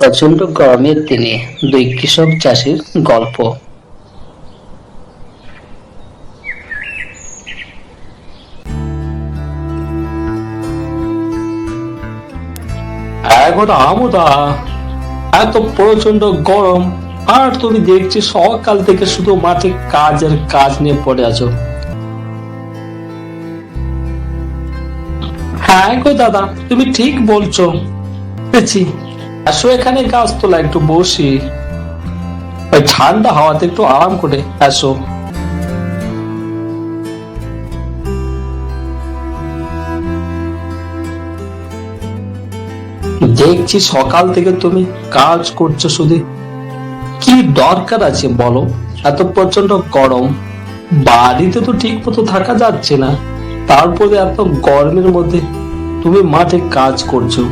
প্রচন্ড গরমের দিনে দুই কৃষক চাষির গল্প। এখন আমুদা, এত প্রচন্ড গরম, আর তুমি দেখছি সকাল থেকে শুধু মাঠে কাজের কাজ নিয়ে পড়ে আছো। হ্যাঁ গো দাদা, তুমি ঠিক বলছো। আসো এখানে গাছতলা একটু বসি, ওই ঠান্ডা হাওয়াতে একটু আরাম করে আসো। দেখছি সকাল থেকে তুমি কাজ করছো শুধু, কি দরকার আছে বলো? এত প্রচন্ড গরম, বাড়িতে তো ঠিক মতো থাকা যাচ্ছে না, তারপরে এত গরমের মধ্যে তুমি মাঠে কাজ করছো,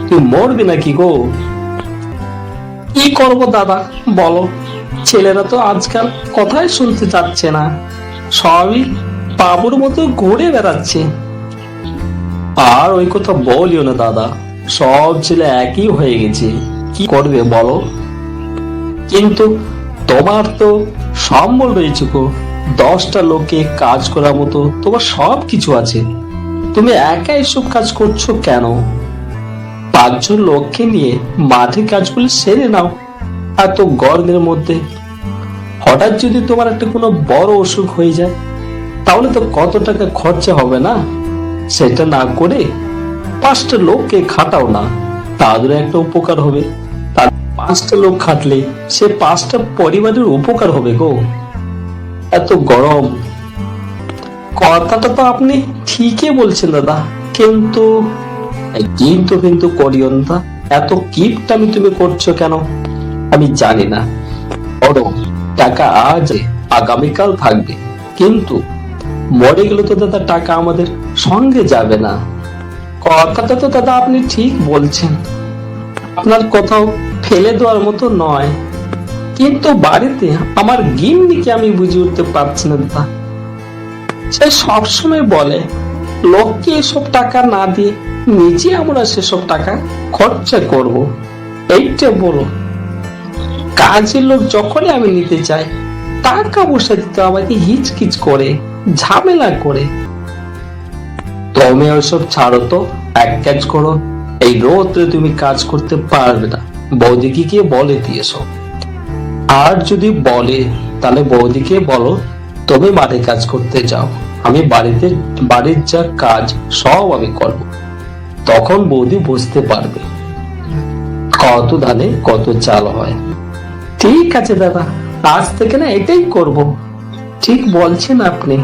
তুই মরবি নাকি গো? কি করবো দাদা বলো, ছেলেরা তো আজকাল কথাই শুনতে চাচ্ছে না, সবই বাবুর মতো ঘুরে বেড়াচ্ছে। আর ওই কথা বলিও না দাদা, সব ছেলে একই হয়ে গেছে, কি করবে বলো? কিন্তু তোমার তো সম্বল রয়েছে গো, 10টা লোকে কাজ করার মতো তোমার সব কিছু আছে, তুমি একা এসব কাজ করছো কেন? 5জন লোককে নিয়ে মাঠে কাজগুলো সেরে নাও। এত গরমের মধ্যে হঠাৎ যদি তোমার একটা কোনো বড় অসুখ হয়ে যায়, তাহলে তো কত টাকা খরচা হবে না? সেটা না করে 5টা লোককে খাটাও না, তাদের একটা উপকার হবে। তার 5টা লোক খাটলে সে 5টা পরিবারের উপকার হবে গো। এত গরম, কথাটা তো আপনি ঠিকই বলছেন দাদা, কিন্তু কিন্তু কিন্তু করিও না। এত কিপটামি তুমি করছো কেন আমি জানি না। বড় টাকা আজ আগামীকাল থাকবে, কিন্তু মরে গেলে তো দাদা টাকা আমাদের সঙ্গে যাবে না। কথাটা তো দাদা আপনি ঠিক বলছেন, আপনার কোথাও ফেলে দেওয়ার মতো নয়, কিন্তু বাড়িতে আমার গিন্নিকে আমি বুঝে উঠতে পারছি না দাদা। সে সবসময় বলে লোককে এসব টাকা না দিয়ে নিজে আমরা সেসব টাকা খরচা করব। এইটা বলো, কাজের লোক যখনই আমি নিতে চাই, টাকা পয়সা দিতে আমাকে হিচকিচ করে, ঝামেলা করে। তুমি ওইসব ছাড়ো তো, এক কাজ করো, এই রোদে তুমি কাজ করতে পারবে না, বৌদিকে গিয়ে বলে দিয়েছো। আর যদি বলে, তাহলে বৌদিকে বলো তুমি মাঠে কাজ করতে যাও, আমি বাড়ির যা কাজ সব আমি করব। তখন বৌদি বুঝতে পারবে কত ধানে কত চাল হয়। ঠিক আছে দাদা, আজ থেকে না এটাই করব। ঠিক বলছেন আপনি।